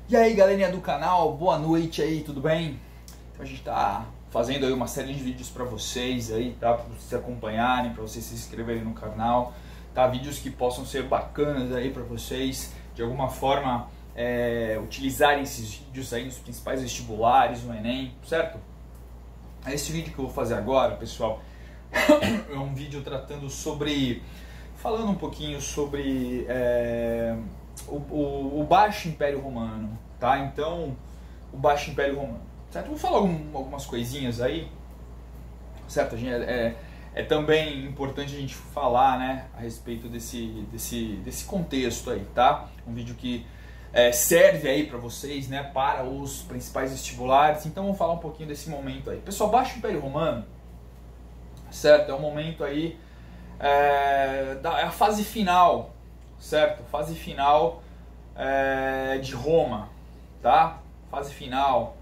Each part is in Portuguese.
E aí, galerinha do canal, boa noite aí, tudo bem? Então a gente tá fazendo aí uma série de vídeos para vocês aí, tá? Para vocês acompanharem, para vocês se inscreverem no canal, tá? Vídeos que possam ser bacanas aí para vocês, de alguma forma utilizarem esses vídeos aí nos principais vestibulares, no Enem, certo? Esse vídeo que eu vou fazer agora, pessoal, é um vídeo falando um pouquinho sobre o Baixo Império Romano, tá? Então, o Baixo Império Romano, certo? Vou falar algumas coisinhas aí, certo? É também importante a gente falar, né, a respeito desse contexto aí, tá? Um vídeo que serve aí para vocês, né, para os principais vestibulares. Então, vamos falar um pouquinho desse momento aí. Pessoal, Baixo Império Romano, certo? É um momento aí, é a fase final, certo? Fase final de Roma, tá? Fase final,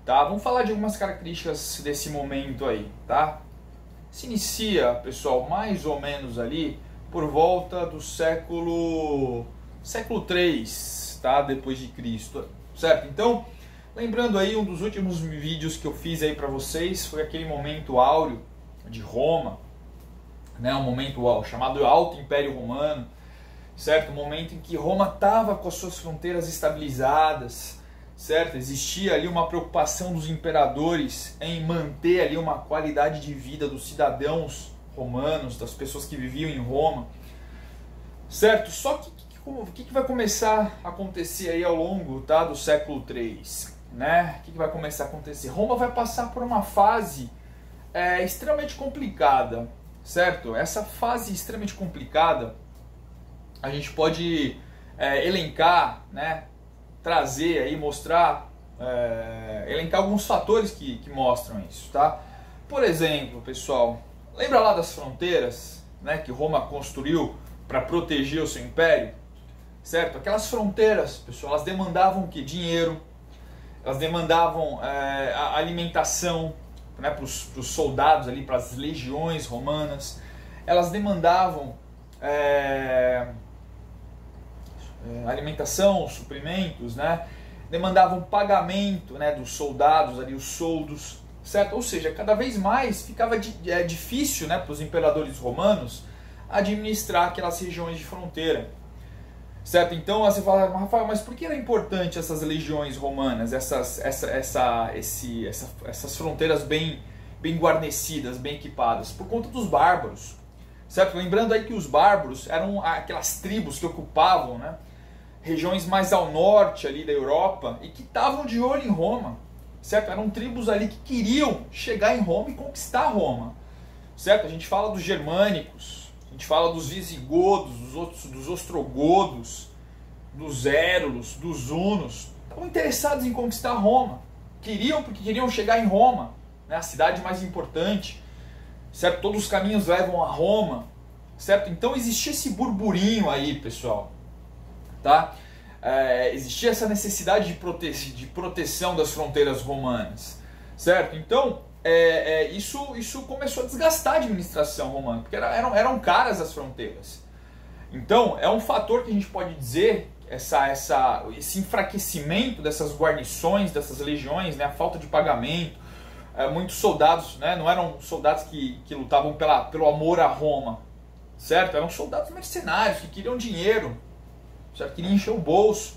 tá? Vamos falar de algumas características desse momento aí, tá? Se inicia, pessoal, mais ou menos ali por volta do século 3, tá? Depois de Cristo, certo? Então, lembrando aí, um dos últimos vídeos que eu fiz aí para vocês foi aquele momento áureo de Roma, né? Um momento chamado Alto Império Romano, certo? Um momento em que Roma estava com as suas fronteiras estabilizadas, certo? Existia ali uma preocupação dos imperadores em manter ali uma qualidade de vida dos cidadãos romanos, das pessoas que viviam em Roma, certo? Só que o que vai começar a acontecer aí ao longo, tá, do século 3, né? O que vai começar a acontecer? Roma vai passar por uma fase extremamente complicada, certo? Essa fase extremamente complicada a gente pode elencar, né, trazer aí, mostrar, elencar alguns fatores que mostram isso, tá? Por exemplo, pessoal, lembra lá das fronteiras, né, que Roma construiu para proteger o seu império, certo? Aquelas fronteiras, pessoal, elas demandavam o quê? Dinheiro, elas demandavam alimentação, né, para os soldados ali, para as legiões romanas, elas demandavam alimentação, suprimentos, né? Demandavam pagamento, né, dos soldados ali, os soldos, certo? Ou seja, cada vez mais ficava difícil, né, para os imperadores romanos administrar aquelas regiões de fronteira, certo? Então você fala, Rafael, mas por que era importante essas legiões romanas, essas fronteiras bem guarnecidas, bem equipadas? Por conta dos bárbaros, certo? Lembrando aí que os bárbaros eram aquelas tribos que ocupavam, né, regiões mais ao norte ali da Europa e que estavam de olho em Roma, certo? Eram tribos ali que queriam chegar em Roma e conquistar Roma, certo? A gente fala dos germânicos, a gente fala dos visigodos, dos ostrogodos, dos érulos, dos hunos. Estavam interessados em conquistar Roma, porque queriam chegar em Roma, né, a cidade mais importante, certo? Todos os caminhos levam a Roma, certo? Então existia esse burburinho aí, pessoal, tá? Existia essa necessidade de proteção das fronteiras romanas, certo? Então isso começou a desgastar a administração romana, porque eram caras as fronteiras. Então é um fator que a gente pode dizer, esse enfraquecimento dessas guarnições, dessas legiões, né? A falta de pagamento. Muitos soldados, né, não eram soldados que lutavam pelo amor a Roma, certo? Eram soldados mercenários que queriam dinheiro, certo? Queriam encher o bolso,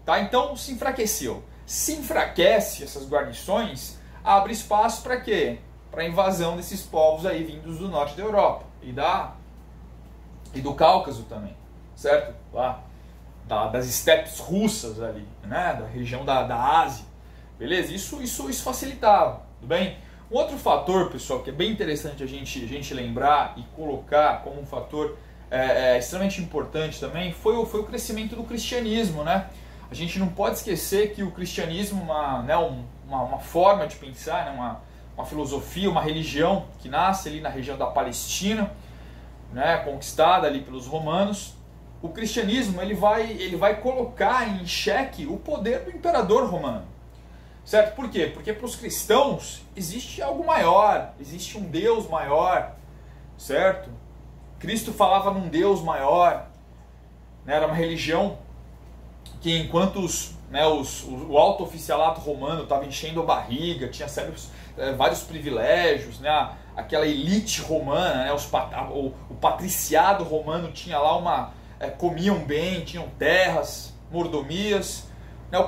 tá? Então se enfraqueceu. Se enfraquece essas guarnições, abre espaço para quê? Para a invasão desses povos aí vindos do norte da Europa e do Cáucaso também, certo? Lá das estepes russas ali, né? Da região da Ásia, beleza? Isso facilitava. Tudo bem? Um outro fator, pessoal, que é bem interessante a gente lembrar e colocar como um fator extremamente importante também, foi o crescimento do cristianismo, né? A gente não pode esquecer que o cristianismo, uma forma de pensar, né? uma filosofia, uma religião que nasce ali na região da Palestina, né? Conquistada ali pelos romanos. O cristianismo ele vai colocar em xeque o poder do imperador romano. Certo? Por quê? Porque para os cristãos existe algo maior, existe um Deus maior, certo? Cristo falava num Deus maior, né? Era uma religião que enquanto o alto oficialato romano estava enchendo a barriga, tinha vários privilégios, né? Aquela elite romana, né? O patriciado romano tinha lá comiam bem, tinham terras, mordomias. Né?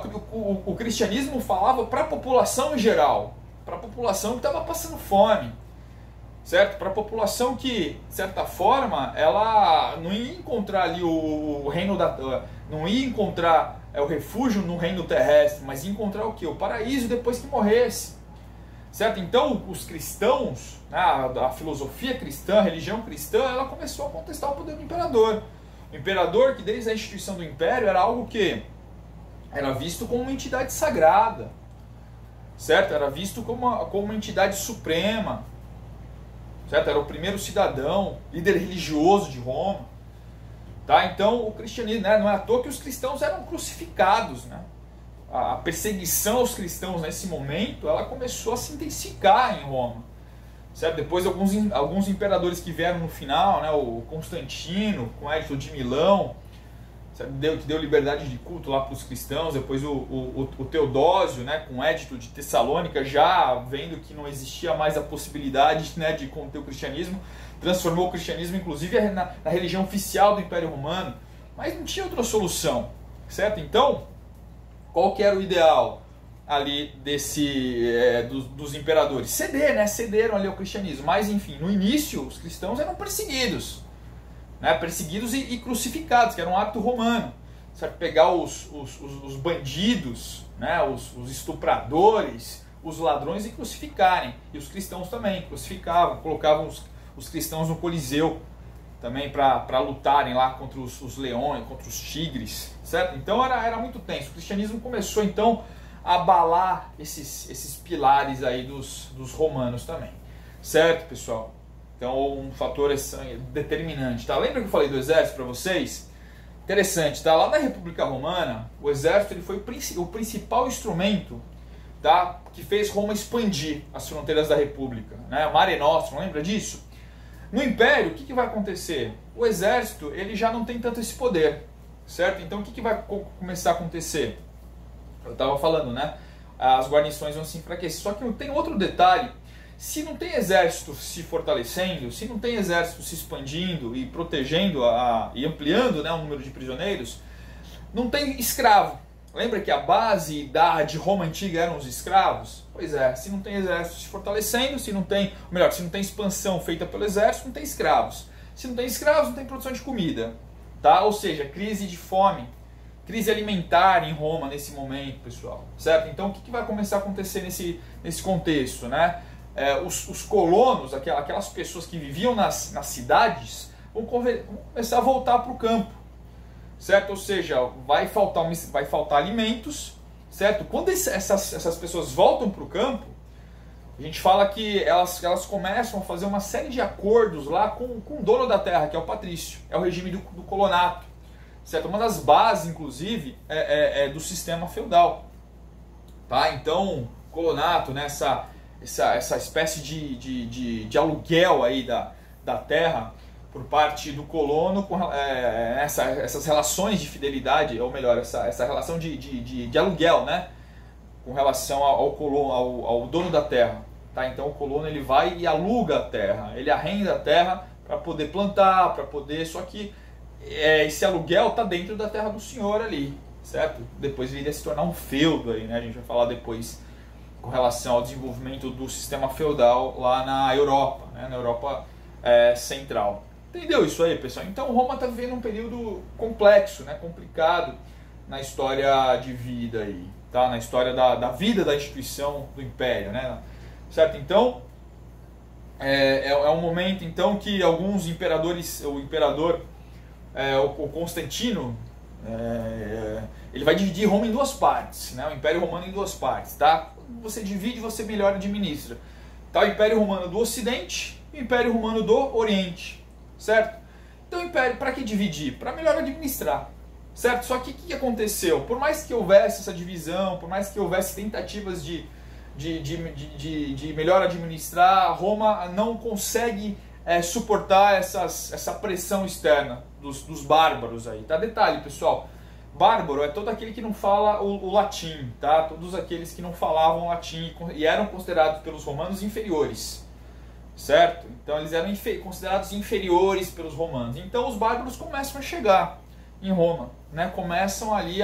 O cristianismo falava para a população em geral, para a população que estava passando fome, certo? Para a população que, de certa forma, ela não ia encontrar ali o reino não ia encontrar o refúgio no reino terrestre, mas ia encontrar o quê? O paraíso depois que morresse, certo? Então, os cristãos, né, a filosofia cristã, a religião cristã, ela começou a contestar o poder do imperador. O imperador, que desde a instituição do império era algo que era visto como uma entidade sagrada, certo? Era visto como uma entidade suprema, certo? Era o primeiro cidadão, líder religioso de Roma. Tá? Então, o cristianismo, né, não é à toa que os cristãos eram crucificados. Né? A perseguição aos cristãos nesse momento, ela começou a se intensificar em Roma. Certo? Depois, alguns imperadores que vieram no final, né, o Constantino, com o Edito de Milão, que deu liberdade de culto lá para os cristãos. Depois o Teodósio, né, com o Edito de Tessalônica, já vendo que não existia mais a possibilidade, né, de conter o cristianismo, transformou o cristianismo inclusive na religião oficial do Império Romano, mas não tinha outra solução, certo? Então, qual que era o ideal ali dos imperadores? Ceder, né? Cederam ali ao cristianismo, mas enfim, no início os cristãos eram perseguidos, né? Perseguidos e crucificados, que era um ato romano, certo? Pegar os bandidos, né? Os estupradores, os ladrões e crucificarem, e os cristãos também crucificavam, colocavam os cristãos no Coliseu também para lutarem lá contra os leões, contra os tigres, certo? Então era muito tenso. O cristianismo começou então a abalar esses pilares aí dos romanos também, certo, pessoal? Então um fator determinante, tá? Lembra que eu falei do exército para vocês? Interessante, tá? Lá na República Romana, o exército ele foi o principal instrumento, tá, que fez Roma expandir as fronteiras da República, né? Mare Nostrum, lembra disso? No Império, o que vai acontecer? O exército ele já não tem tanto esse poder, certo? Então o que vai começar a acontecer? Eu estava falando, né? As guarnições vão se enfraquecer. Só que tem outro detalhe. Se não tem exército se fortalecendo, se não tem exército se expandindo e protegendo e ampliando, né, o número de prisioneiros, não tem escravo. Lembra que a base de Roma antiga eram os escravos? Pois é, se não tem exército se fortalecendo, se não tem expansão feita pelo exército, não tem escravos. Se não tem escravos, não tem produção de comida, tá? Ou seja, crise de fome, crise alimentar em Roma nesse momento, pessoal, certo? Então o que vai começar a acontecer nesse contexto, né? Os colonos, aquelas pessoas que viviam nas cidades, vão começar a voltar para o campo, certo? Ou seja, vai faltar alimentos, certo? Quando essas pessoas voltam para o campo, a gente fala que elas começam a fazer uma série de acordos lá com o dono da terra, que é o patrício, é o regime do colonato, certo? Uma das bases, inclusive, é do sistema feudal, tá? Então, colonato, né, essa espécie de aluguel aí da terra por parte do colono, com essas relações de fidelidade, ou melhor, essa relação de aluguel, né, com relação ao dono da terra. Tá? Então o colono ele vai e aluga a terra, ele arrenda a terra para poder plantar, só que esse aluguel está dentro da terra do senhor ali, certo? Depois viria a se tornar um feudo aí, né? A gente vai falar depois com relação ao desenvolvimento do sistema feudal lá na Europa, né? Na Europa central. Entendeu isso aí, pessoal? Então Roma está vivendo um período complexo, né? Complicado na história de vida aí, tá? Na história da vida da instituição do Império, né? Certo? Então é um momento então que alguns imperadores, o Constantino, ele vai dividir Roma em duas partes, né? O Império Romano em duas partes, tá? Você divide, você melhor administra. Tá? O Império Romano do Ocidente e o Império Romano do Oriente, certo? Então o Império, para que dividir? Para melhor administrar, certo? Só que o que aconteceu? Por mais que houvesse essa divisão, por mais que houvesse tentativas de melhor administrar, Roma não consegue suportar essa pressão externa dos bárbaros aí, tá? Detalhe, pessoal, Bárbaro é todo aquele que não fala o latim, tá? Todos aqueles que não falavam latim e eram considerados pelos romanos inferiores, certo? Então eles eram considerados inferiores pelos romanos. Então os bárbaros começam a chegar em Roma, né? Começam ali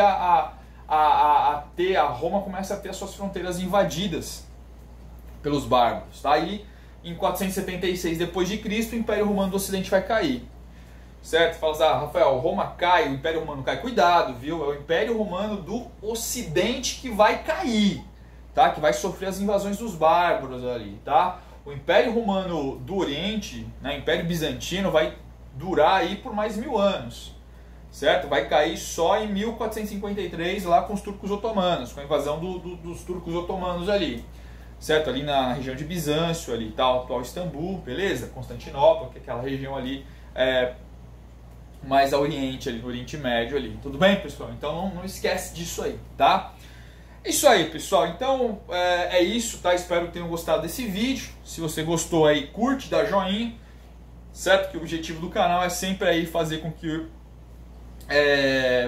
Roma começa a ter as suas fronteiras invadidas pelos bárbaros, tá? Aí em 476 depois de Cristo, o Império Romano do Ocidente vai cair. Certo? Fala assim, Rafael, Roma cai, o Império Romano cai. Cuidado, viu? É o Império Romano do Ocidente que vai cair, tá? Que vai sofrer as invasões dos bárbaros ali, tá? O Império Romano do Oriente, né, o Império Bizantino, vai durar aí por mais 1000 anos, certo? Vai cair só em 1453 lá com os turcos otomanos, com a invasão dos turcos otomanos ali, certo? Ali na região de Bizâncio, ali, tal, atual Istambul, beleza? Constantinopla, que é aquela região ali mais a Oriente, ali, no Oriente Médio ali. Tudo bem, pessoal? Então não esquece disso aí, tá? Isso aí, pessoal. Então é isso, tá? Espero que tenham gostado desse vídeo. Se você gostou aí, curte, dá joinha, certo? Que o objetivo do canal é sempre aí fazer com que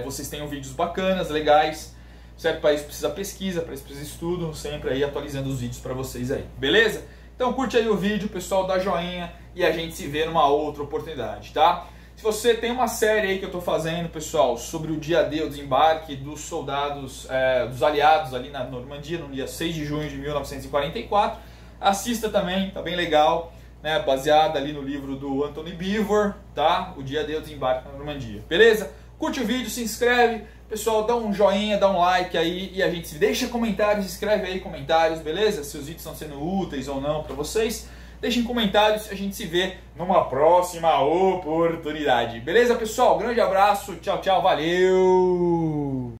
vocês tenham vídeos bacanas, legais, certo? Para isso precisa pesquisa, para isso precisa estudo, sempre aí atualizando os vídeos para vocês aí, beleza? Então curte aí o vídeo, pessoal, dá joinha e a gente se vê numa outra oportunidade, tá? Se você tem uma série aí que eu estou fazendo, pessoal, sobre o dia D, o desembarque dos soldados, dos aliados ali na Normandia, no dia 6 de junho de 1944, assista também, tá bem legal, né? Baseada ali no livro do Anthony Beevor, tá? O dia D, o desembarque na Normandia, beleza? Curte o vídeo, se inscreve, pessoal, dá um joinha, dá um like aí e a gente deixa comentários, escreve aí comentários, beleza? Se os vídeos estão sendo úteis ou não para vocês. Deixem comentários, a gente se vê numa próxima oportunidade. Beleza, pessoal? Grande abraço, tchau, tchau, valeu!